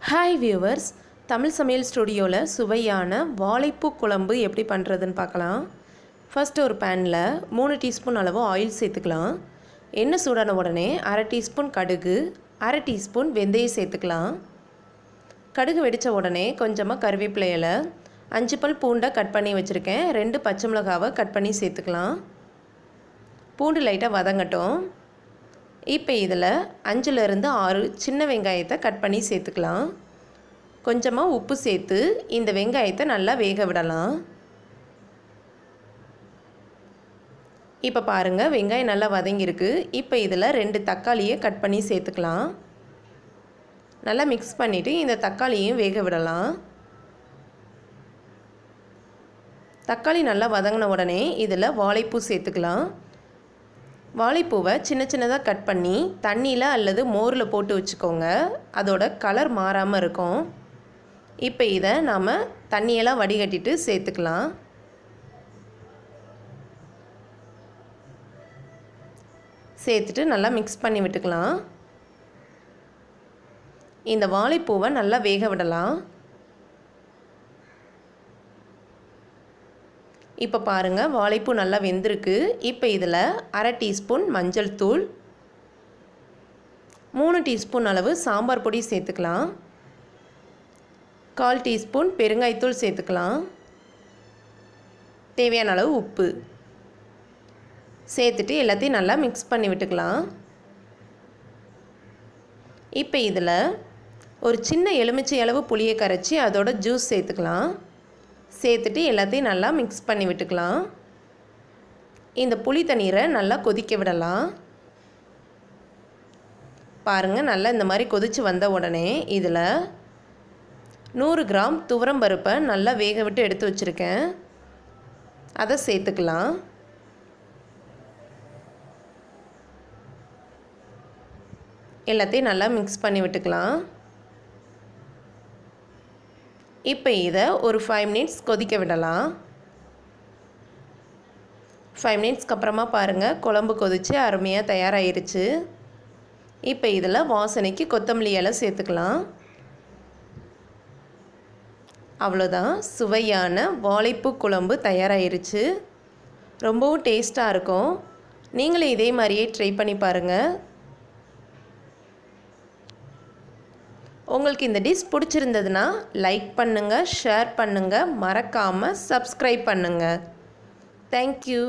Hi viewers, Tamil சமையல் ஸ்டுடியோவில் சுவையான வாழைப்பூ குழம்பு எப்படி பண்ணுறதுன்னு பார்க்கலாம். ஃபஸ்ட்டு ஒரு பேனில் 3 டீஸ்பூன் அளவு ஆயில் சேர்த்துக்கலாம். எண்ணெய் சூடான உடனே அரை டீஸ்பூன் கடுகு, அரை டீஸ்பூன் வெந்தயம் சேர்த்துக்கலாம். கடுகு வெடித்த உடனே கொஞ்சமாக கருவேப்பிலை இலை, 5 பல் பூண்டை கட் பண்ணி வச்சுருக்கேன், 2 பச்சை மிளகாவை கட் பண்ணி சேர்த்துக்கலாம். பூண்டு லைட்டாக வதங்கட்டும். இப்போ இதில் 5லேருந்து 6 சின்ன வெங்காயத்தை கட் பண்ணி சேர்த்துக்கலாம். கொஞ்சமாக உப்பு சேர்த்து இந்த வெங்காயத்தை நல்லா வேக விடலாம். இப்போ பாருங்கள், வெங்காயம் நல்லா வதங்கியிருக்கு. இப்போ இதில் 2 தக்காளியை கட் பண்ணி சேர்த்துக்கலாம். நல்லா மிக்ஸ் பண்ணிவிட்டு இந்த தக்காளியையும் வேக விடலாம். தக்காளி நல்லா வதங்கின உடனே இதில் வாழைப்பூ சேர்த்துக்கலாம். வாழைப்பூவை சின்ன சின்னதாக கட் பண்ணி தண்ணியில் அல்லது மோரில் போட்டு வச்சுக்கோங்க, அதோட கலர் மாறாமல் இருக்கும். இப்போ இதை நாம் தண்ணியெல்லாம் வடிகட்டிட்டு சேர்த்துக்கலாம். சேர்த்துட்டு நல்லா மிக்ஸ் பண்ணி விட்டுக்கலாம். இந்த வாழைப்பூவை நல்லா வேக விடலாம். இப்போ பாருங்கள், வாழைப்பூ நல்லா வெந்திருக்கு. இப்போ இதில் அரை டீஸ்பூன் மஞ்சள் தூள், 3 டீஸ்பூன் அளவு சாம்பார் பொடி சேர்த்துக்கலாம். 1/4 டீஸ்பூன் பெருங்காயத்தூள் சேர்த்துக்கலாம். தேவையான அளவு உப்பு சேர்த்துட்டு எல்லாத்தையும் நல்லா மிக்ஸ் பண்ணி விட்டுக்கலாம். இப்போ இதில் ஒரு சின்ன எலுமிச்சை அளவு புளியை கரைச்சி அதோட ஜூஸ் சேர்த்துக்கலாம். சேர்த்துட்டு எல்லாத்தையும் நல்லா மிக்ஸ் பண்ணி விட்டுக்கலாம். இந்த புளி தண்ணீரை நல்லா கொதிக்க விடலாம். பாருங்கள், நல்லா இந்த மாதிரி கொதித்து வந்த உடனே இதில் 100 கிராம் துவரம் பருப்பை நல்லா வேக விட்டு எடுத்து வச்சுருக்கேன், அதை சேர்த்துக்கலாம். எல்லாத்தையும் நல்லா மிக்ஸ் பண்ணி விட்டுக்கலாம். இப்போ இதை ஒரு 5 மினிட்ஸ் கொதிக்க விடலாம். 5 மினிட்ஸ்க்கு அப்புறமா பாருங்கள், குழம்பு கொதித்து அருமையாக தயாராகிருச்சு. இப்போ இதில் வாசனைக்கு கொத்தமல்லி இலை சேர்த்துக்கலாம். அவ்வளோதான், சுவையான வாழைப்பூ குழம்பு தயாராகிருச்சு. ரொம்பவும் டேஸ்ட்டாக இருக்கும். நீங்களும் இதே மாதிரியே ட்ரை பண்ணி பாருங்கள். உங்களுக்கு இந்த டிஷ் பிடிச்சிருந்ததுன்னா லைக் பண்ணுங்கள், ஷேர் பண்ணுங்கள், மறக்காமல் சப்ஸ்கிரைப் பண்ணுங்கள். தேங்க்யூ.